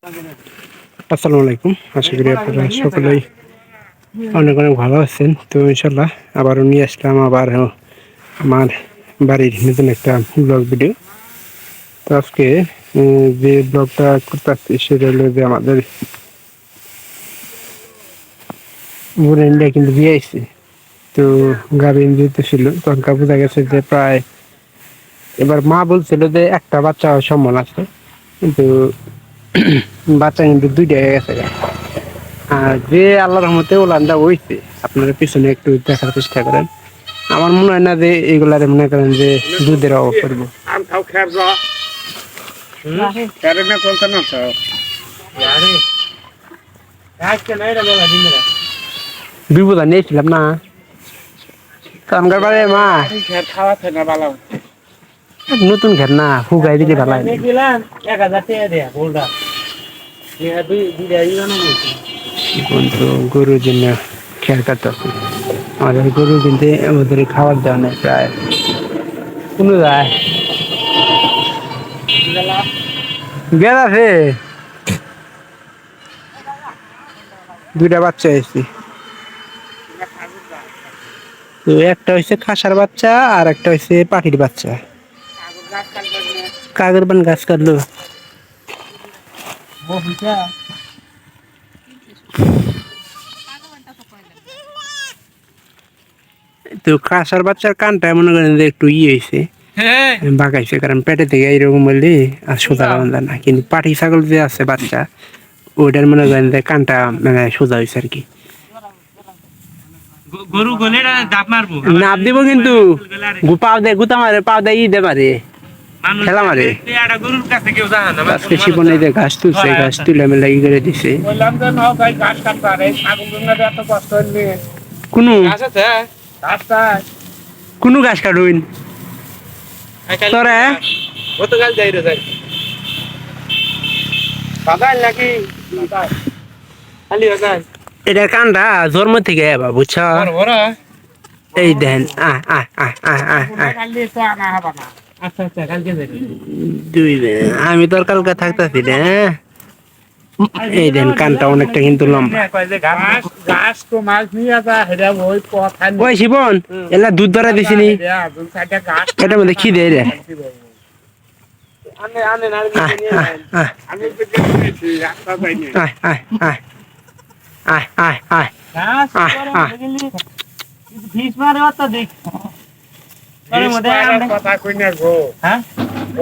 আসসালামু আলাইকুম। আশা করি আপনারা সকলেই অনেক অনেক ভালো আছেন। তো ইনশাল্লাহ আবারও নিয়ে আসলাম আমার বাড়ির নতুন একটা ব্লগ ভিডিও। তো আজকে যে ব্লগটা করতেছি সেটা হলো যে আমাদের বোন ইন্ডিয়া কিন্তু বিয়ে আইছে। তো গাভিন যেহেতু ছিল তখনকার বোঝা গেছে যে প্রায় এবার মা বলছিল যে একটা বাচ্চা হওয়ার সম্ভাবনা আছে, কিন্তু বাচ্চা কিন্তু দুইটা হয়ে গেছে। আর যে আল্লাহর রহমতে ওলানটা হইছে, আপনারা পিছনে একটু দেখার চেষ্টা করেন। আমার মনে হয় না যে এইগুলারে মনে করেন যে দুধের অভাব করবো। বিপদা নিয়েছিলাম না তখনকার বারে মা নতুন ঘের না হুগাই দিকে ভালো গরুর জন্য খেয়াল কাটতে আমাদের গরু কিন্তু আমাদের খাবার দেওয়া নেই প্রায় কোনো যায় গেল আছে দুইটা বাচ্চা এসেছি। তো একটা হচ্ছে খাসার বাচ্চা আর একটা হচ্ছে পাখির বাচ্চা। কাগের বান গাছ কাটলো তো খাসার বাচ্চার কানটা মনে করেন যে একটু হয়েছে বাঁকাইছে, কারণ পেটে থেকে এইরকম বললি আর সোজা বান্ধা না। কিন্তু পাটি ছাগল যে আছে বাচ্চা ওইটার মনে করেন যে কানটা মানে সোজা হয়েছে আর কি। গরু গলে ডাব মারবো নাপ দিব কিন্তু পাও দেয় গুতা মারে পাও দেয় ই দে মারে খেলা মারে। গরুর কাছে কেউ যায় না। আজকে শিবনে যে ঘাস তুলছে ঘাস তুলে মেলা ই করে দিছে। কোনো কোনো ঘাস কাটুন তোরা গতকাল যাই রে যাই বাদাই নাকি খালি বাদাই এটার কানটা জন্ম থেকে এবার বুঝছ। এই দেন আমি তোর কালকে থাকতেছি রে। এই দেন কানটা অনেকটা কিন্তু লম্বা। ওই শিবন এলা দুধ ধরা দিছিনি এটার মধ্যে কি দেয় রে।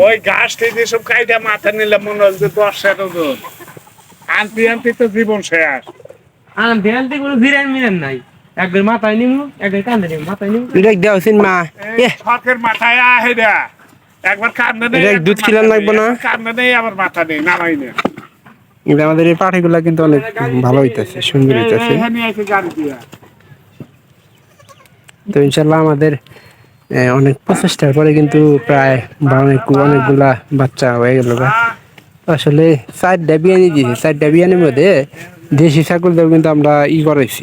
ওই গাছ থেকে সব কাইটা মাথা নিলে মনে হচ্ছে 10 ওজন আনতে আনতে তো জীবন শেষ। আনতে আনতে কোনো জিরান মিরান নাই, একবার মাথায় নিমু একবার কান্দে নিমু মাথায় নিমু দেখ দেওয়াছিন মা শখের মাথায় আহে দেয়া একবার কান্দে নেই দুধ খিলান লাগবো না, কান্দে নেই আবার মাথা নেই নামাই না। আমাদের এই পাঠিগুলা কিন্তু অনেক ভালো হইতেছে, সুন্দর হইতেছে। তো ইনশাল্লাহ আমাদের অনেক প্রচেষ্টার পরে কিন্তু প্রায় অনেকগুলা বাচ্চা হয়ে গেল। আসলে 4টা বিয়ানি দিয়েছি, 4টা বিয়ানির মধ্যে দেশি ছাগল দেব কিন্তু আমরা ই করেছি।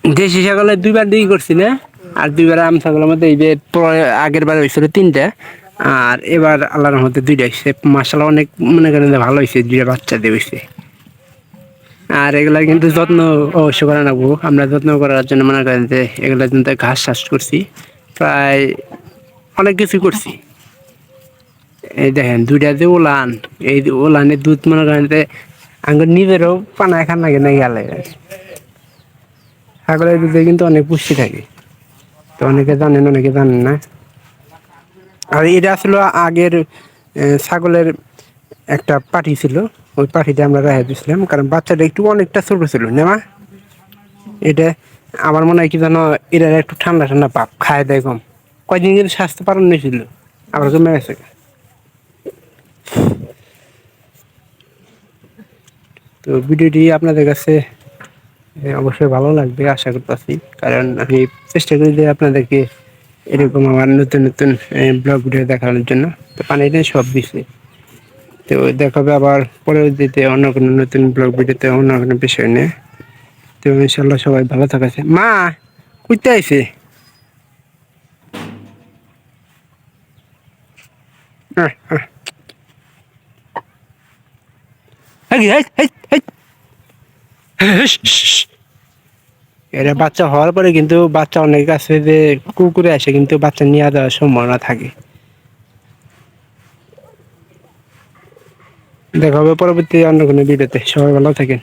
দেশি ছাগলের 2বার দিই করছি না, আর 2বার আম ছাগলের মধ্যে এই যে আগের বার হয়েছিল 3টা আর এবার আল্লাহর মধ্যে 2টা হয়েছে। মাশাআল্লাহ অনেক মনে করেন ভালো হয়েছে, 2টা বাচ্চা দিয়ে হয়েছে। আর এগুলা কিন্তু যত্ন অবশ্যই করা লাগবো। আমরা যত্ন করার জন্য মনে করেন যে এগুলা কিন্তু ঘাস চাষ করছি, প্রায় অনেক কিছু করছি। এই দেখেন 2টা যে ওলান, এই ওলানের দুধ মনে করেন যে আঙ্গুর নিজেরও পানায় খান লাগে না গেলে। ছাগলের দুধে কিন্তু অনেক পুষ্টি থাকে, তো অনেকে জানেন অনেকে জানেন না। আর এটা আসলে আগের ছাগলের একটা পাঠি ছিল, ওই পাঠিটা আমরা রেখে দিয়েছিলাম কারণ বাচ্চাটা একটু অনেকটা ছোট ছিল না মা। এটা আমার মনে হয় কি জানো, এরা একটু ঠান্ডা ঠান্ডা পাপ খায় দেয় কম, কয়দিন কিন্তু স্বাস্থ্য পালন নিয়েছিল আবার কমে গেছে। তো ভিডিওটি আপনাদের কাছে অবশ্যই ভালো লাগবে আশা করতেছি, কারণ আমি চেষ্টা করি যে আপনাদেরকে এরকম আমার নতুন নতুন ব্লগ ভিডিও দেখানোর জন্য। তো পানিটা সব দিছে। তো দেখাবে আবার পরবর্তীতে অন্য কোনো নতুন ব্লগ ভিডিওতে অন্য কোনো বিষয় নিয়ে। তো ইনশাল্লাহ সবাই ভালো থাকছে। মা কইতে আইছে। এটা বাচ্চা হওয়ার পরে কিন্তু বাচ্চা অনেক আছে যে কুকুরে আসে কিন্তু বাচ্চা নিয়ে যাওয়ার সম্ভাবনা থাকে। দেখা হবে পরবর্তী অন্য কোনো ভিডিওতে। সবাই ভালো থাকেন।